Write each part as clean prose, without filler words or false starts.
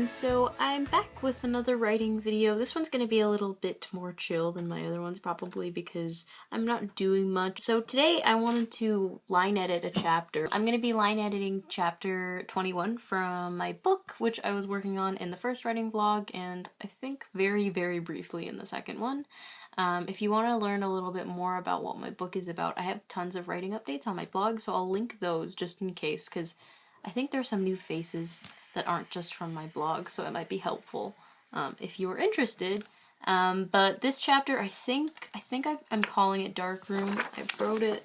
So I'm back with another writing video. This one's gonna be a little bit more chill than my other ones probably because I'm not doing much. So today I wanted to line edit a chapter. I'm gonna be line editing chapter 21 from my book, which I was working on in the first writing vlog and I think very briefly in the second one. If you want to learn a little bit more about what my book is about, I have tons of writing updates on my blog, so I'll link those just in case, because I think there's some new faces that aren't just from my blog, so it might be helpful if you are interested. But this chapter, I think I'm calling it Dark Room. I wrote it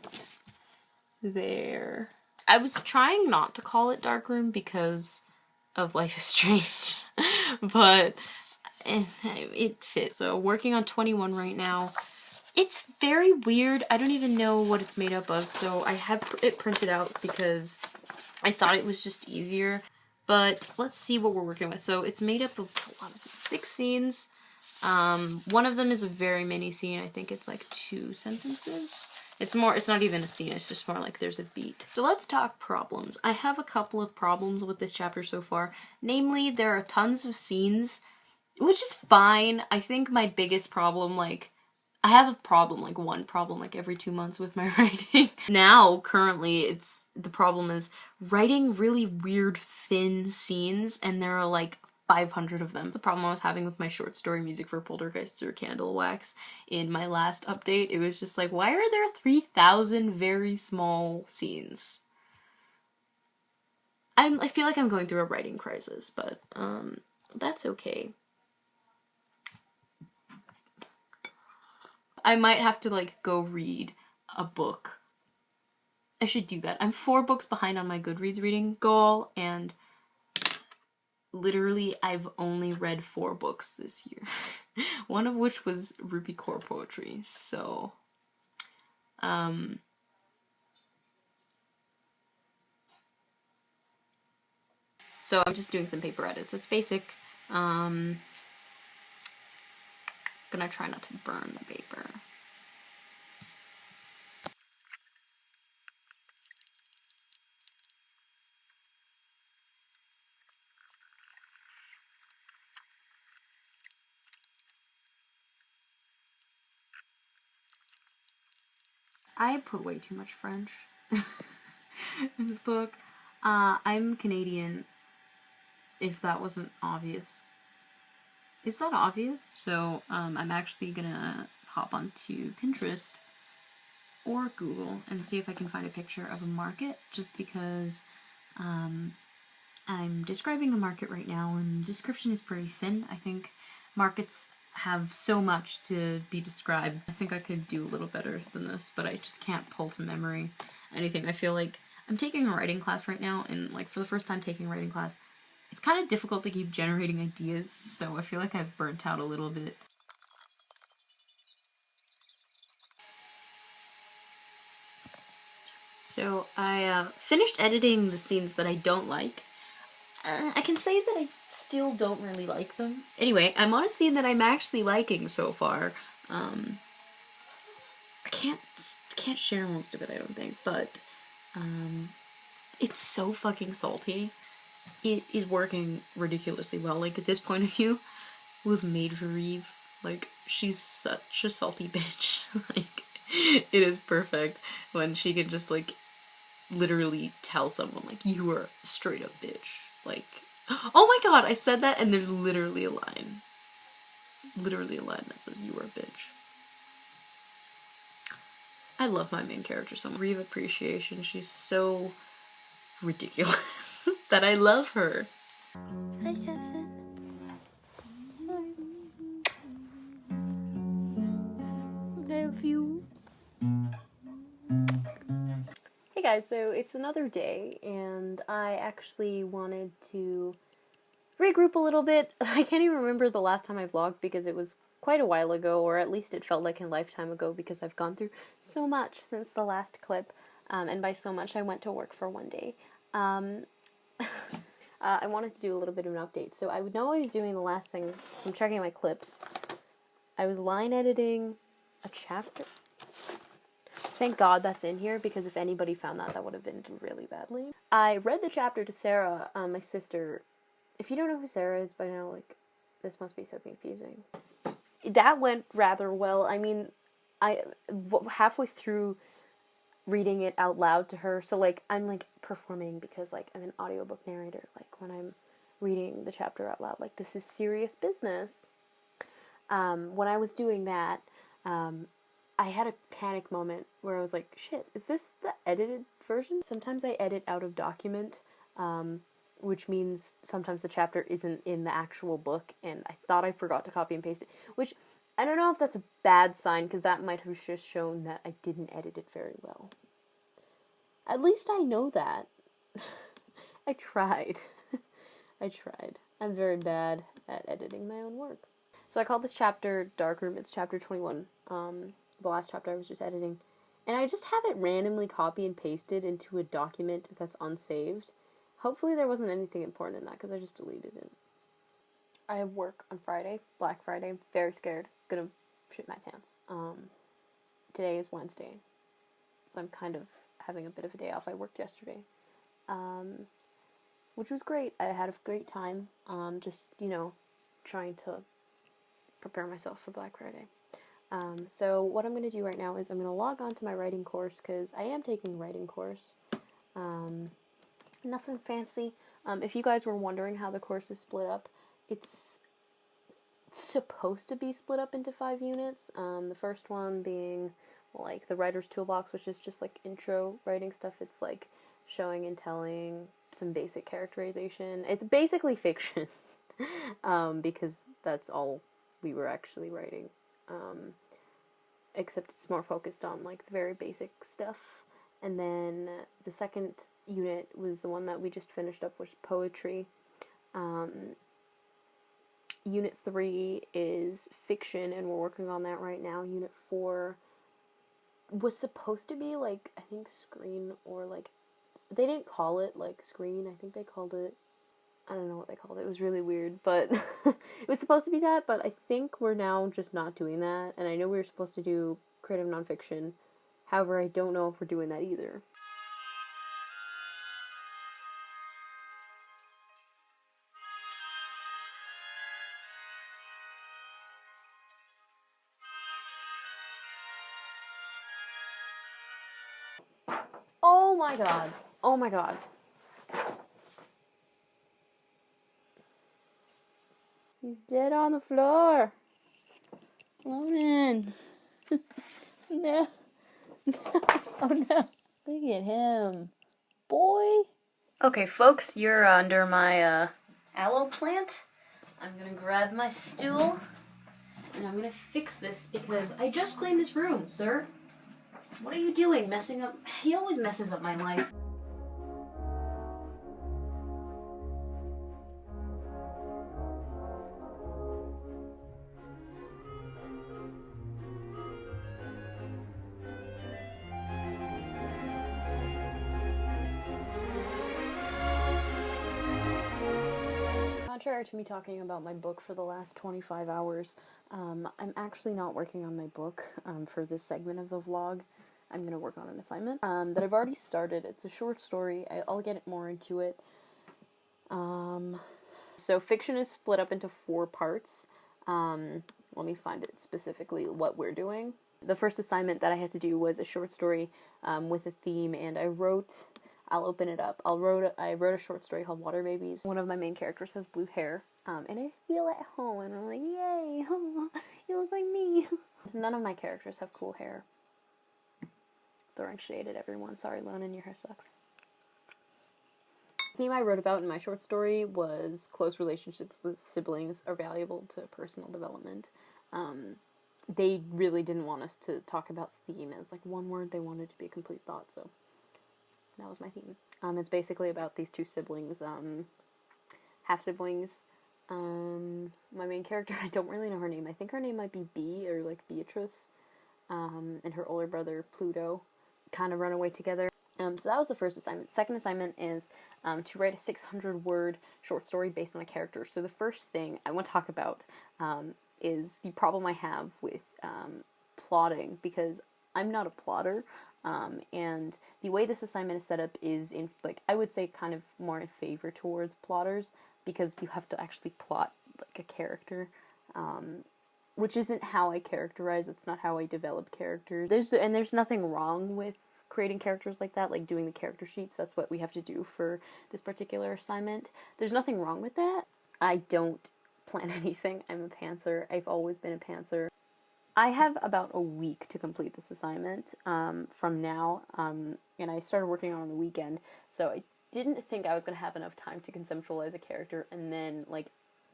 there. I was trying not to call it Dark Room because of Life is Strange, but it fits. So working on 21 right now. It's very weird. I don't even know what it's made up of, so I have it printed out because I thought it was just easier. But let's see what we're working with. So it's made up of, what was it, 6 scenes. One of them is a very mini scene. I think it's like 2 sentences. It's not even a scene, it's just more like there's a beat. So let's talk problems. I have a couple of problems with this chapter so far. Namely, there are tons of scenes, which is fine. I think my biggest problem, like, I have a problem, like one problem, like every 2 months with my writing. Now, currently, the problem is writing really weird, thin scenes, and there are like 500 of them. The problem I was having with my short story Music for Poltergeists or Candle Wax in my last update, it was just like, why are there 3,000 very small scenes? I feel like I'm going through a writing crisis, but that's okay. I might have to, like, go read a book. I should do that. I'm 4 books behind on my Goodreads reading goal, and literally I've only read 4 books this year. One of which was Ruby Core Poetry, so... So I'm just doing some paper edits. It's basic. Gonna try not to burn the paper. I put way too much French in this book. I'm Canadian, if that wasn't obvious. Is that obvious? So, I'm actually gonna hop onto Pinterest or Google and see if I can find a picture of a market, just because I'm describing a market right now and description is pretty thin. I think markets have so much to be described. I think I could do a little better than this, but I just can't pull to memory anything. I feel like I'm taking a writing class right now, and like for the first time taking a writing class, it's kind of difficult to keep generating ideas, so I feel like I've burnt out a little bit. So I finished editing the scenes that I don't like. I can say that I still don't really like them. Anyway, I'm on a scene that I'm actually liking so far. I can't share most of it, I don't think, but it's so fucking salty. It is working ridiculously well. Like, at this point of view, it was made for Reeve. Like, she's such a salty bitch. Like, it is perfect when she can just, like, literally tell someone, like, you are a straight up bitch. Like, oh my god, I said that and there's literally a line. Literally a line that says, you are a bitch. I love my main character so much. Reeve appreciation, she's so ridiculous that I love her. Hi, Samson. I love you. Hey guys, so it's another day, and I actually wanted to regroup a little bit. I can't even remember the last time I vlogged because it was quite a while ago, or at least it felt like a lifetime ago because I've gone through so much since the last clip, and by so much I went to work for one day. I wanted to do a little bit of an update. So I know I was doing the last thing, I'm checking my clips. I was line editing a chapter. Thank God that's in here, because if anybody found that, that would have been really badly. I read the chapter to Sarah, my sister, if you don't know who Sarah is by now, like, this must be so confusing. That went rather well. I mean, halfway through reading it out loud to her, so, like, I'm, like, performing because, like, I'm an audiobook narrator, like, when I'm reading the chapter out loud, like, this is serious business. When I was doing that, I had a panic moment where I was like, shit, is this the edited version? Sometimes I edit out of document, which means sometimes the chapter isn't in the actual book, and I thought I forgot to copy and paste it, which I don't know if that's a bad sign, because that might have just shown that I didn't edit it very well. At least I know that. I tried. I tried. I'm very bad at editing my own work. So I called this chapter Darkroom. It's chapter 21. The last chapter I was just editing. And I just have it randomly copy and pasted into a document that's unsaved. Hopefully there wasn't anything important in that, because I just deleted it. I have work on Friday, Black Friday. I'm very scared. Gonna shit my pants. Today is Wednesday, so I'm kind of having a bit of a day off. I worked yesterday, which was great. I had a great time, just, you know, trying to prepare myself for Black Friday. So what I'm going to do right now is I'm going to log on to my writing course, because I am taking a writing course. Nothing fancy. If you guys were wondering how the course is split up, it's supposed to be split up into 5 units. The first one being, like, the writer's toolbox, which is just, like, intro writing stuff. It's, like, showing and telling, some basic characterization. It's basically fiction, because that's all we were actually writing. Except it's more focused on, like, the very basic stuff. And then the second unit was the one that we just finished up, was poetry. Unit 3 is fiction, and we're working on that right now. Unit 4 was supposed to be, like, I think screen, or, like, they didn't call it, like, screen. I think they called it, I don't know what they called it. It was really weird, but it was supposed to be that, but I think we're now just not doing that. And I know we were supposed to do creative nonfiction. However, I don't know if we're doing that either. Oh my god. Oh my god. He's dead on the floor. Lonan. No. Oh no. Look at him. Boy. Okay, folks, you're under my aloe plant. I'm gonna grab my stool, and I'm gonna fix this, because I just cleaned this room, sir. What are you doing, messing up? He always messes up my life. Contrary to me talking about my book for the last 25 hours, I'm actually not working on my book for this segment of the vlog. I'm going to work on an assignment that I've already started. It's a short story. I'll get more into it. So fiction is split up into 4 parts. Let me find it specifically what we're doing. The first assignment that I had to do was a short story with a theme, and I'll open it up. I wrote a short story called Water Babies. One of my main characters has blue hair, and I feel at home, and I'm like, yay, oh, you look like me. None of my characters have cool hair. Throwing shade at everyone. Sorry, Lonan, your hair sucks. The theme I wrote about in my short story was close relationships with siblings are valuable to personal development. They really didn't want us to talk about theme as, like, one word. They wanted it to be a complete thought, so that was my theme. It's basically about these 2 siblings, half-siblings. My main character, I don't really know her name. I think her name might be Bee, or, like, Beatrice, and her older brother, Pluto, kind of run away together. So that was the first assignment. Second assignment is to write a 600-word short story based on a character. So the first thing I want to talk about is the problem I have with plotting, because I'm not a plotter, and the way this assignment is set up is, in, like, I would say kind of more in favor towards plotters. because you have to actually plot like a character, which isn't how I characterize. It's not how I develop characters. There's nothing wrong with creating characters like that, like doing the character sheets. That's what we have to do for this particular assignment. There's nothing wrong with that. I don't plan anything. I'm a pantser. I've always been a pantser. I have about a week to complete this assignment from now, and I started working on the weekend, so I didn't think I was going to have enough time to conceptualize a character, and then, like,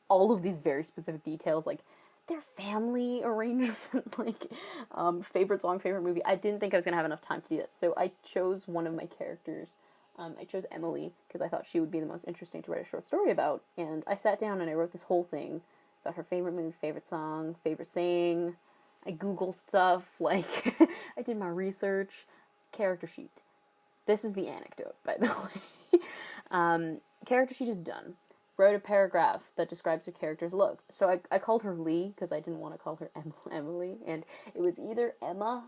all of these very specific details, like, their family arrangement, like, favorite song, favorite movie. I didn't think I was going to have enough time to do that, so I chose one of my characters. I chose Emily, because I thought she would be the most interesting to write a short story about, and I sat down and I wrote this whole thing about her favorite movie, favorite song, favorite saying. I Googled stuff, like, I did my research. Character sheet. This is the anecdote, by the way. Character sheet is done. Wrote a paragraph that describes her character's looks. So I called her Lee, because I didn't want to call her Emily, and it was either Emma,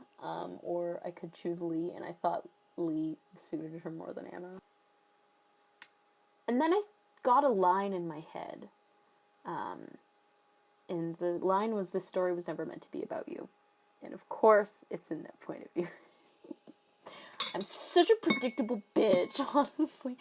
or I could choose Lee, and I thought Lee suited her more than Emma. And then I got a line in my head, and the line was, "This story was never meant to be about you." And of course, it's in that point of view. I'm such a predictable bitch, honestly.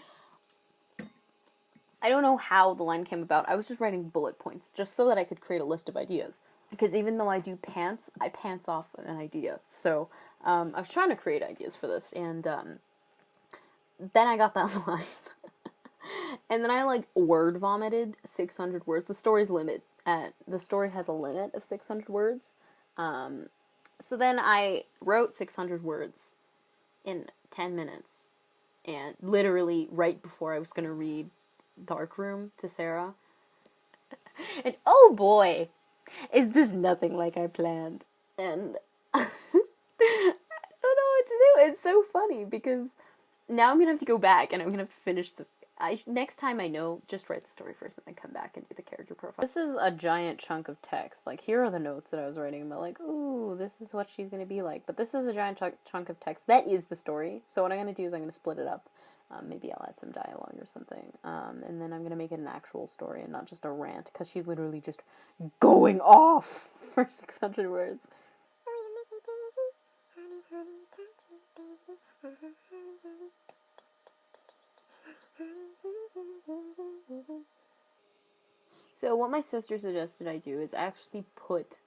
I don't know how the line came about. I was just writing bullet points, just so that I could create a list of ideas. Because even though I do pants, I pants off an idea. So, I was trying to create ideas for this, and, then I got that line. And then I, like, word vomited 600 words. The story has a limit of 600 words. So then I wrote 600 words in 10 minutes. And literally right before I was going to read Darkroom to Sarah. And oh boy, is this nothing like I planned. And I don't know what to do. It's so funny because now I'm going to have to go back and I'm going to have to finish next time I know, just write the story first and then come back and do the character profile. This is a giant chunk of text. Like, here are the notes that I was writing about, like, ooh, this is what she's going to be like. But this is a giant chunk of text. That is the story. So what I'm going to do is I'm going to split it up. Maybe I'll add some dialogue or something. And then I'm going to make it an actual story and not just a rant, because she's literally just going off for 600 words. So what my sister suggested I do is actually put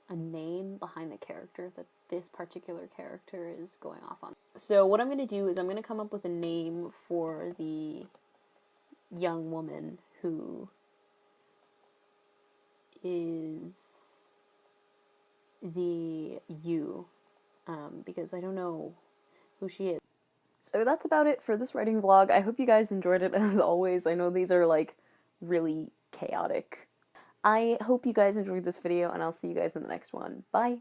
a name behind the character that this particular character is going off on. So what I'm going to do is I'm going to come up with a name for the young woman who is the you, because I don't know who she is. So that's about it for this writing vlog. I hope you guys enjoyed it as always. I know these are like really chaotic. I hope you guys enjoyed this video and I'll see you guys in the next one. Bye!